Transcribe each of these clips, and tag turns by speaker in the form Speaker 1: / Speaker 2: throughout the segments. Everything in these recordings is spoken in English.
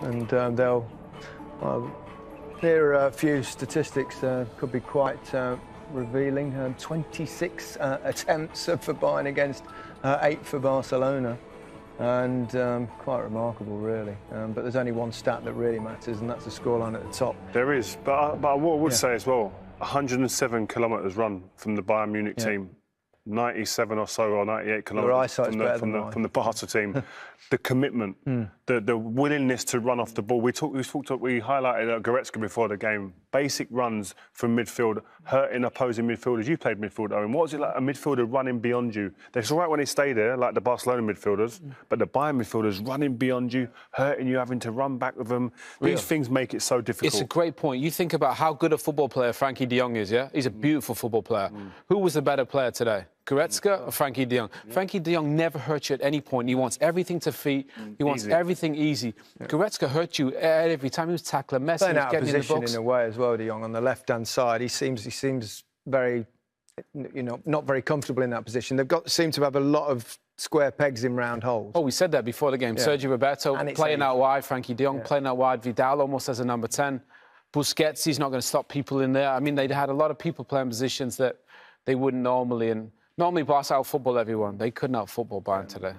Speaker 1: and they'll. Here are a few statistics could be quite revealing. 26 attempts for Bayern against 8 for Barcelona, and quite remarkable, really. But there's only one stat that really matters, and that's the scoreline at the top.
Speaker 2: There is, but what I would say as well, 107 kilometres run from the Bayern Munich team. 97 or so, or 98 kilometres from the Barca team. The commitment, the willingness to run off the ball. We highlighted Goretzka before the game. Basic runs from midfield, hurting opposing midfielders. You played midfield, Owen. What was it like, a midfielder running beyond you? It's all right when they stay there, like the Barcelona midfielders, but the Bayern midfielders running beyond you, hurting you, having to run back with them. These things make it so difficult.
Speaker 3: It's a great point. You think about how good a football player Frankie de Jong is, yeah? He's a beautiful football player. Who was the better player today? Goretzka or Frankie de Jong? Frankie de Jong never hurts you at any point. He wants everything to feet. He wants everything easy. Goretzka hurt you every time he was tackling. Messi was getting in the box.
Speaker 1: In a way as well, de Jong on the left-hand side. He seems very, not very comfortable in that position. They've seem to have a lot of square pegs in round holes.
Speaker 3: Oh, we said that before the game. Sergio Roberto playing out wide, Frankie de Jong playing out wide, Vidal almost as a number 10. Busquets, he's not going to stop people in there. I mean, they'd had a lot of people playing positions that they wouldn't normally. And normally, Barca out-football everyone. They couldn't out-football Bayern today.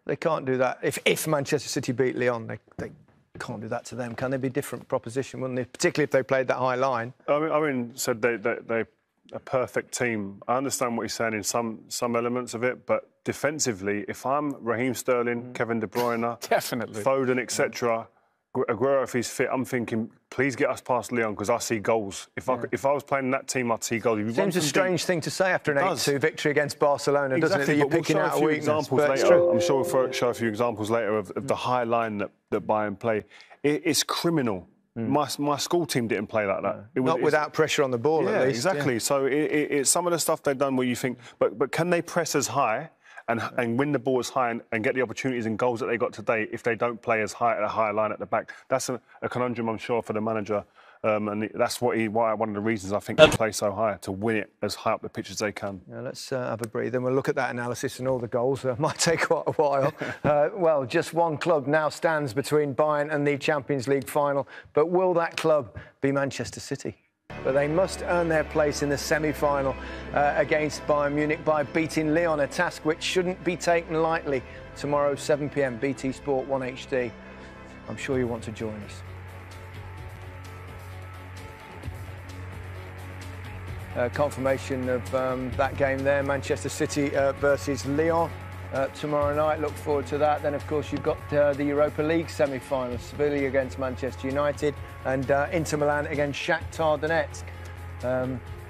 Speaker 1: They can't do that. If Manchester City beat Lyon, they can't do that to them. Can they be a different proposition, wouldn't they? Particularly if they played that high line.
Speaker 2: Owen said they're a perfect team. I understand what he's saying in some elements of it, but defensively, if I'm Raheem Sterling, Kevin De Bruyne,
Speaker 3: definitely
Speaker 2: Foden, etc., Aguero, if he's fit, I'm thinking, please get us past Lyon because I see goals. If I was playing in that team, I'd see goals.
Speaker 1: Seems a strange thing to say after an 8-2 victory against Barcelona, doesn't it? That you're picking out a weakness.
Speaker 2: I'm sure we'll show a few examples later of the high line that Bayern play. It's criminal. My school team didn't play like that.
Speaker 1: Not without pressure on the ball, at least.
Speaker 2: Exactly. So it's some of the stuff they've done where you think, but can they press as high and win the ball as high and get the opportunities and goals that they got today if they don't play as high at a higher line at the back? That's a conundrum, I'm sure, for the manager. And that's why one of the reasons I think they play so high, to win it as high up the pitch as they can.
Speaker 1: Yeah, let's have a breather and we'll look at that analysis and all the goals. Might take quite a while. Well, just one club now stands between Bayern and the Champions League final. But will that club be Manchester City? But they must earn their place in the semi-final against Bayern Munich by beating Lyon, a task which shouldn't be taken lightly. Tomorrow, 7 p.m, BT Sport 1 HD. I'm sure you want to join us. Confirmation of that game there, Manchester City versus Lyon. Tomorrow night, look forward to that. Then, of course, you've got the Europa League semi-final, Sevilla against Manchester United and Inter Milan against Shakhtar Donetsk.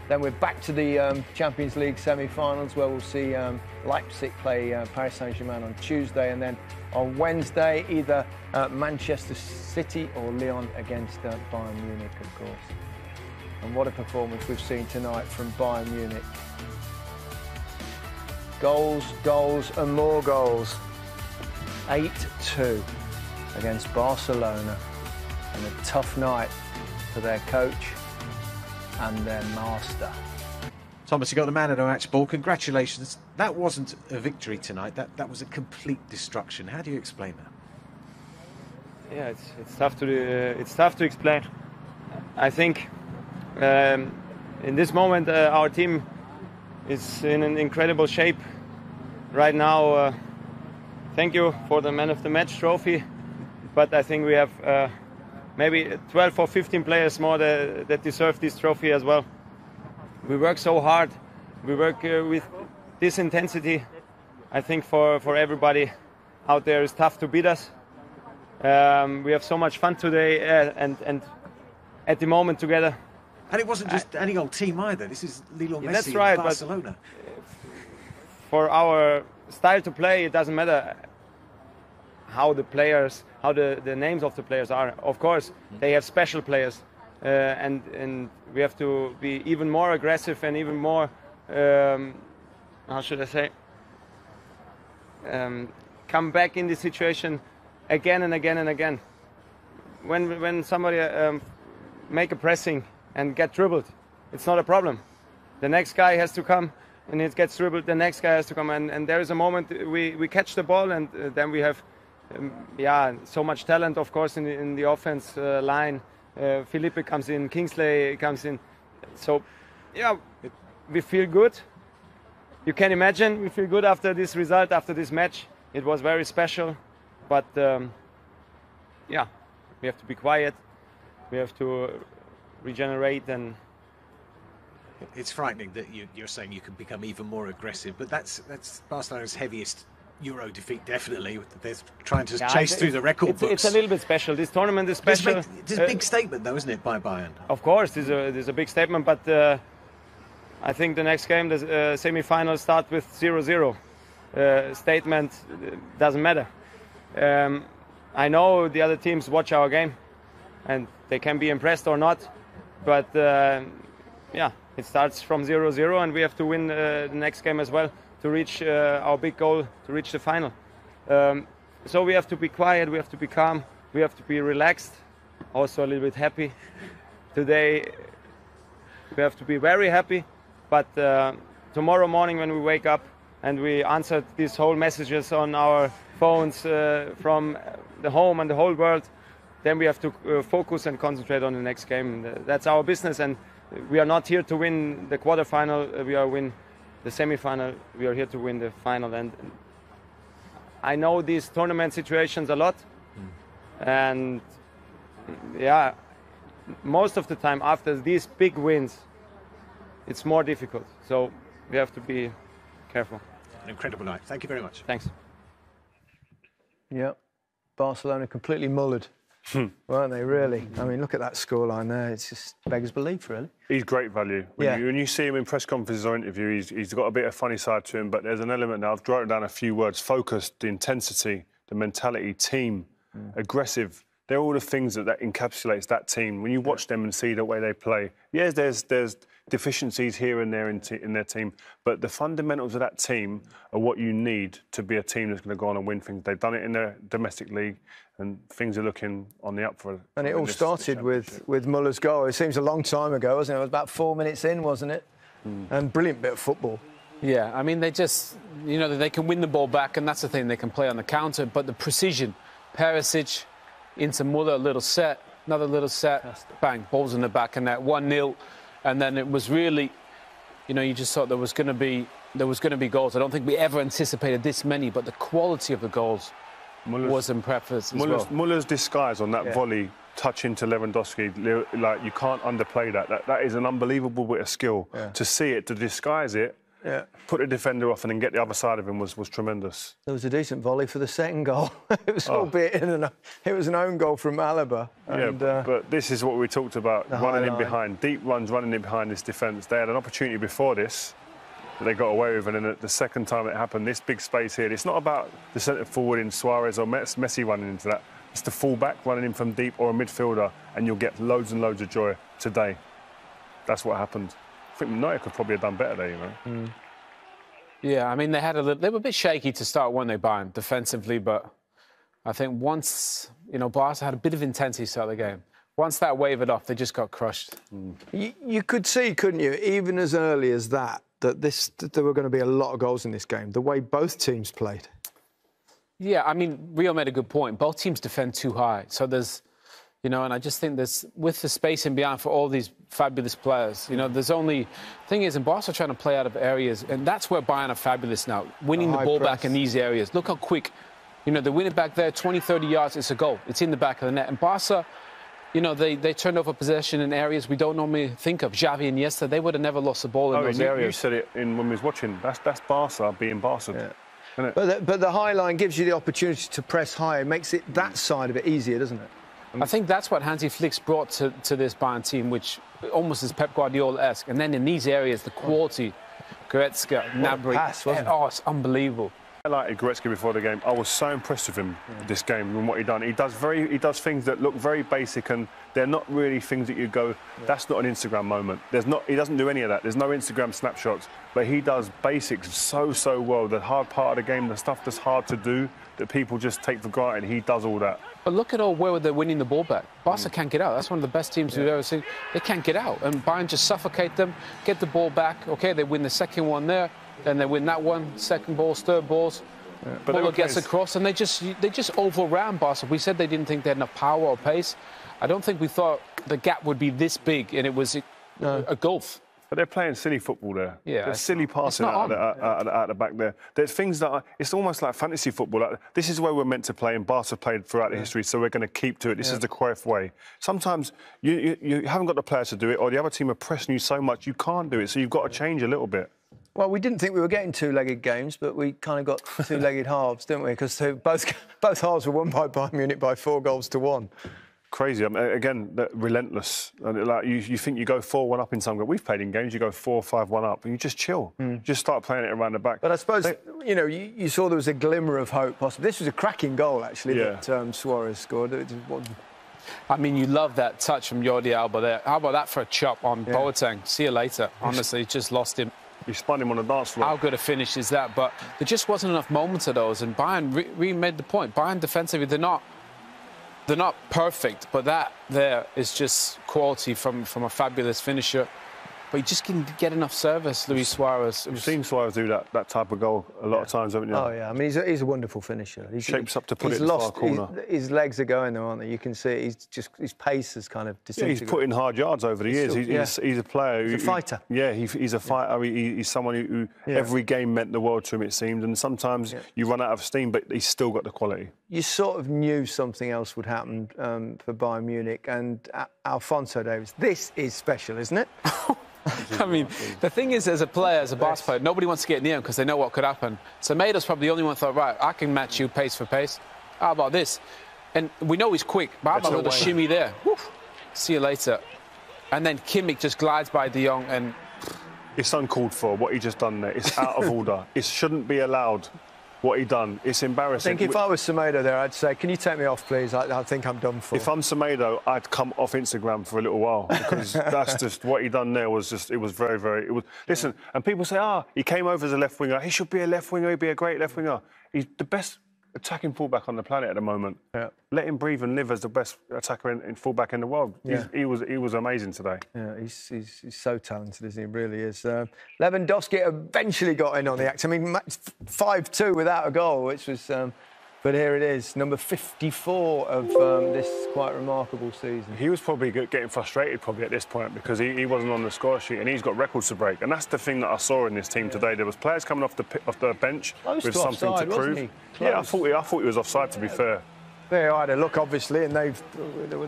Speaker 1: Then we're back to the Champions League semi-finals where we'll see Leipzig play Paris Saint-Germain on Tuesday, and then on Wednesday, either Manchester City or Lyon against Bayern Munich, of course. And what a performance we've seen tonight from Bayern Munich. Goals, goals and more goals. 8-2 against Barcelona. And a tough night for their coach and their master.
Speaker 4: Thomas, you got the man of the match ball. Congratulations. That wasn't a victory tonight. That was a complete destruction. How do you explain that?
Speaker 5: Yeah, it's tough to explain. I think in this moment our team is in an incredible shape right now. Thank you for the man of the match trophy, but I think we have maybe 12 or 15 players more that deserve this trophy as well. We work so hard, we work with this intensity. I think for everybody out there, it's tough to beat us. We have so much fun today and at the moment together.
Speaker 4: And it wasn't just any old team either. This is Lionel Messi,
Speaker 5: that's right,
Speaker 4: Barcelona.
Speaker 5: For our style to play, it doesn't matter how the players, how the names of the players are. Of course, they have special players, and we have to be even more aggressive and even more, how should I say, come back in this situation again and again and again. When somebody make a pressing and get dribbled, it's not a problem. The next guy has to come and it gets dribbled, the next guy has to come, and there is a moment we catch the ball and then we have yeah, so much talent, of course, in the offense line. Felipe comes in, Kingsley comes in. So, yeah, we feel good. You can imagine we feel good after this result, after this match. It was very special. But, yeah, we have to be quiet. We have to regenerate. And
Speaker 4: it's frightening that you're saying you can become even more aggressive. But that's Barcelona's heaviest Euro defeat, definitely. They're trying to chase through the record books.
Speaker 5: It's a little bit special. This tournament is special.
Speaker 4: It's a big statement, though, isn't it, by Bayern?
Speaker 5: Of course, there's a big statement, but I think the next game, the semi-final, start with 0-0. Statement doesn't matter. I know the other teams watch our game, and they can be impressed or not, but yeah, it starts from 0-0, and we have to win the next game as well to reach our big goal, to reach the final. So we have to be quiet, we have to be calm, we have to be relaxed, also a little bit happy. Today we have to be very happy, but tomorrow morning when we wake up and we answered these whole messages on our phones from the home and the whole world, then we have to focus and concentrate on the next game. That's our business, and we are not here to win the quarterfinal, we are win the semi-final, we are here to win the final. And I know these tournament situations a lot, and yeah, most of the time after these big wins, it's more difficult. So we have to be careful.
Speaker 4: An incredible night. Thank you very much.
Speaker 5: Thanks.
Speaker 1: Yeah, Barcelona completely mullered. Weren't they, really? I mean, look at that scoreline there. It's just beggars belief, really.
Speaker 2: He's great value. When you see him in press conferences or interviews, he's got a bit of funny side to him, but there's an element now. I've written down a few words: focused, the intensity, the mentality, team, aggressive. They're all the things that encapsulates that team. When you watch them and see the way they play, yes, there's deficiencies here and there in their team, but the fundamentals of that team are what you need to be a team that's going to go on and win things. They've done it in the domestic league, and things are looking on the up for.
Speaker 1: And it all started with Muller's goal. It seems a long time ago, wasn't it? It was about 4 minutes in, wasn't it? And brilliant bit of football.
Speaker 3: Yeah, I mean, they just, you know, they can win the ball back, and that's the thing, they can play on the counter, but the precision, Perisic into Muller, a little set, another little set, bang, balls in the back, and that 1-0, and then it was really, you know, you just thought there was going to be goals. I don't think we ever anticipated this many, but the quality of the goals was impressive as well.
Speaker 2: Muller's disguise on that volley, touch into Lewandowski, like, you can't underplay that. That is an unbelievable bit of skill. To see it, to disguise it, put the defender off and then get the other side of him was tremendous.
Speaker 1: There was a decent volley for the second goal. It was albeit it was an own goal from Alaba. And,
Speaker 2: but this is what we talked about, running in behind, deep runs, running in behind this defence. They had an opportunity before this that they got away with, and then the second time it happened, this big space here, it's not about the centre forward in Suarez or Messi running into that. It's the full-back running in from deep, or a midfielder, and you'll get loads and loads of joy today. That's what happened. I think Neuer could probably have done better there, you know.
Speaker 3: Yeah, I mean, they were a bit shaky to start, weren't they, Bayern, defensively, but I think once, you know, Barca had a bit of intensity to start the game. Once that wavered off, they just got crushed.
Speaker 1: You could see, couldn't you, even as early as that there were going to be a lot of goals in this game, the way both teams played.
Speaker 3: Yeah, I mean, Rio made a good point. Both teams defend too high. So there's, you know, and I just think there's, with the space in behind for all these fabulous players, you know, there's only... thing is, and Barca are trying to play out of areas, and that's where Bayern are fabulous now, winning the ball back in these areas. Look how quick, you know, they win it back there, 20, 30 yards, it's a goal. It's in the back of the net. And Barca, you know, they turned over possession in areas we don't normally think of. Xavi and Iniesta, they would have never lost the ball in those areas.
Speaker 2: You said it when we was watching. That's Barca being Barca.
Speaker 1: Yeah. But the high line gives you the opportunity to press high. It makes it that side of it easier, doesn't it?
Speaker 3: I think that's what Hansi Flick's brought to this Bayern team, which almost is Pep Guardiola-esque. And then in these areas, the quality, Goretzka, Gnabry, it's unbelievable.
Speaker 2: I liked Goretzka before the game. I was so impressed with him this game and what he done. He does things that look very basic, and they're not really things that you go, that's not an Instagram moment. He doesn't do any of that. There's no Instagram snapshots, but he does basics so well. The hard part of the game, the stuff that's hard to do, that people just take for granted, he does all that.
Speaker 3: But look at where they're winning the ball back. Barca can't get out. That's one of the best teams we've ever seen. They can't get out, and Bayern just suffocate them, get the ball back. Okay, they win the second one there, then they win that one, second balls, third balls.
Speaker 2: But
Speaker 3: Muller gets across, and they just overran Barcelona. We said they didn't think they had enough power or pace. I don't think we thought the gap would be this big, and it was a gulf.
Speaker 2: But they're playing silly football there.
Speaker 3: Yeah,
Speaker 2: they're silly passing out the back there. There's things that are... It's almost like fantasy football. Like, this is where we're meant to play, and Barca played throughout the history, so we're going to keep to it. This is the Cruyff way. Sometimes you haven't got the players to do it, or the other team are pressing you so much you can't do it, so you've got to change a little bit.
Speaker 1: Well, we didn't think we were getting two-legged games, but we kind of got two-legged halves, didn't we? Because both halves were won by Bayern Munich by 4-1.
Speaker 2: Crazy. I mean, again, relentless. Like you think you go 4-1 up in some games. We've played in games, you go 4-5-1 up, and you just chill. Just start playing it around the back.
Speaker 1: But I suppose, you know, you saw there was a glimmer of hope possible. This was a cracking goal, actually, that Suarez scored.
Speaker 3: I mean, you love that touch from Jordi Alba there. How about that for a chop on Boateng? See you later. Honestly, just lost him.
Speaker 2: He spun him on the dance floor.
Speaker 3: How good a finish is that? But there just wasn't enough moments of those, and Bayern really made the point. Bayern defensively, they're not perfect, but that there is just quality from a fabulous finisher. But he just didn't get enough service, Luis Suarez.
Speaker 2: You've seen Suarez do that type of goal a lot of times, haven't you?
Speaker 1: Oh, yeah. I mean, he's a wonderful finisher. He
Speaker 2: shapes up to put it in the far corner.
Speaker 1: His legs are going there, aren't they? You can see it. His pace is kind of disintegrated.
Speaker 2: Yeah, he's put in hard yards over the years. He's a player.
Speaker 1: He's a fighter.
Speaker 2: He's a fighter. He's someone who every game meant the world to him, it seemed. And sometimes you run out of steam, but he's still got the quality. You
Speaker 1: sort of knew something else would happen for Bayern Munich. And Alphonso Davies, this is special, isn't it?
Speaker 3: I mean, the thing is, as a player, as a Barca player, nobody wants to get near him because they know what could happen. So Maida's probably the only one who thought, right, I can match you pace for pace. How about this? And we know he's quick, but how about a little shimmy there? Woof. See you later. And then Kimmich just glides by De Jong and...
Speaker 2: It's uncalled for, what he just done there. It's out of order. It shouldn't be allowed, what he done. It's embarrassing.
Speaker 1: I think if I was Semedo there, I'd say, can you take me off, please? I think I'm done for.
Speaker 2: If I'm Semedo, I'd come off Instagram for a little while because that's just what he done there was just, it was very, very... Listen, and people say, he came over as a left winger. He should be a left winger. He'd be a great left winger. He's the best attacking fullback on the planet at the moment. Yeah. Let him breathe and live as the best attacker in fullback in the world. Yeah. He was amazing today. Yeah,
Speaker 1: he's so talented, isn't he? He really is. Lewandowski eventually got in on the act. I mean, 5-2 without a goal, which was... but here it is, number 54 of this quite remarkable season.
Speaker 2: He was probably getting frustrated at this point because he wasn't on the score sheet and he's got records to break. And that's the thing that I saw in this team today. There was players coming off the bench with something
Speaker 1: offside,
Speaker 2: to prove. Yeah, I thought he was offside, to be fair.
Speaker 1: They had a look, obviously, and they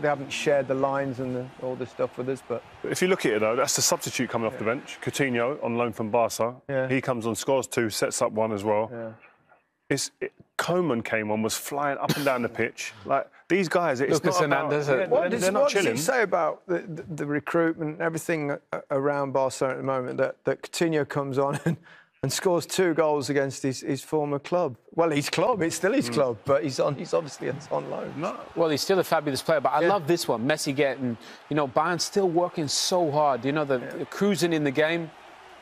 Speaker 1: haven't shared the lines and all this stuff with us. But
Speaker 2: if you look at it, though, that's the substitute coming off the bench. Coutinho on loan from Barca. Yeah. He comes on, scores 2, sets up 1 as well. Yeah. Coman came on, was flying up and down the pitch. Like, these guys, it's not about...
Speaker 1: What does it say about the recruitment and everything around Barcelona at the moment that Coutinho comes on and scores 2 goals against his former club? Well, his club, it's still his club, but he's obviously on loan.
Speaker 3: No. Well, he's still a fabulous player, but I love this one. Messi getting, you know, Bayern still working so hard. You know, the cruising in the game,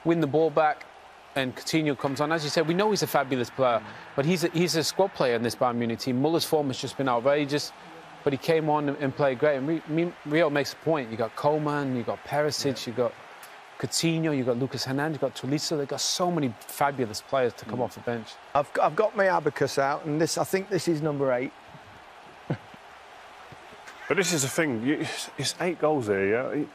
Speaker 3: win the ball back. And Coutinho comes on. As you said, we know he's a fabulous player, but he's a squad player in this Bayern Munich team. Muller's form has just been outrageous, but he came on and played great. And Rio makes a point. You got Coman, you got Perisic, you got Coutinho, you got Lucas Hernandez, you got Tolisso. They've got so many fabulous players to come off the bench.
Speaker 1: I've got my abacus out, and I think this is number 8.
Speaker 2: But this is the thing. It's 8 goals there, yeah?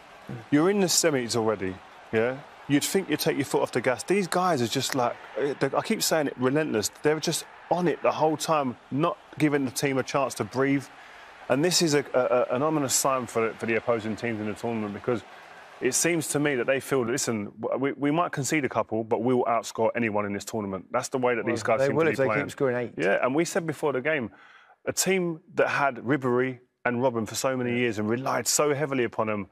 Speaker 2: You're in the semis already, yeah? You'd think you'd take your foot off the gas. These guys are just like, I keep saying it, relentless. They're just on it the whole time, not giving the team a chance to breathe. And this is an ominous sign for the opposing teams in the tournament because it seems to me that they feel, listen, we might concede a couple, but we will outscore anyone in this tournament. That's the way that these guys seem to be playing.
Speaker 1: They will if they keep scoring 8.
Speaker 2: Yeah, and we said before the game, a team that had Ribéry and Robben for so many years and relied so heavily upon them,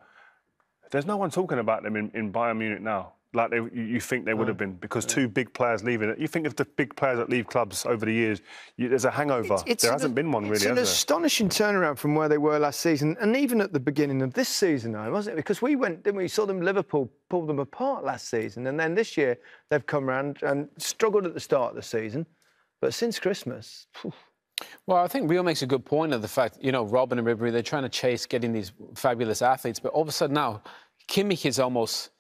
Speaker 2: there's no one talking about them in Bayern Munich now, like you think they would have been, because 2 big players leaving it. You think of the big players that leave clubs over the years, there's a hangover. There hasn't been one, really, has there?
Speaker 1: It's an astonishing turnaround from where they were last season, and even at the beginning of this season, though, wasn't it? Because we saw them, Liverpool pull them apart last season, and then this year they've come round and struggled at the start of the season, but since Christmas...
Speaker 3: Well, I think Rio makes a good point of the fact, you know, Robben and Ribéry, they're trying to chase getting these fabulous athletes, but all of a sudden now, Kimmich is almost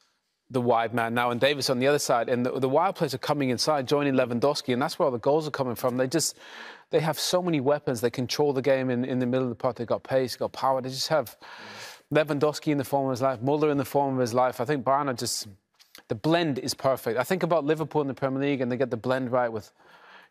Speaker 3: the wide man now and Davis on the other side, and the wide players are coming inside, joining Lewandowski, and that's where all the goals are coming from. They have so many weapons. They control the game in the middle of the park. They've got pace, they've got power. They just have Lewandowski in the form of his life, Muller in the form of his life. I think Bayern are just... The blend is perfect. I think about Liverpool in the Premier League, and they get the blend right with...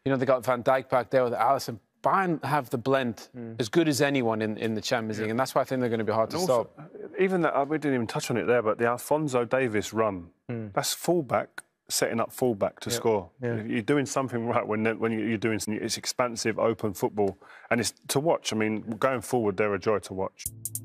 Speaker 3: You know, they got Van Dijk back there with Alisson. Bayern have the blend as good as anyone in the Champions League, and that's why I think they're going to be hard to stop.
Speaker 2: Even that, we didn't even touch on it there, but the Alphonso Davies run, that's fullback setting up fullback to score. You're doing something right when you're doing something. It's expansive, open football, and it's to watch. I mean, going forward, they're a joy to watch.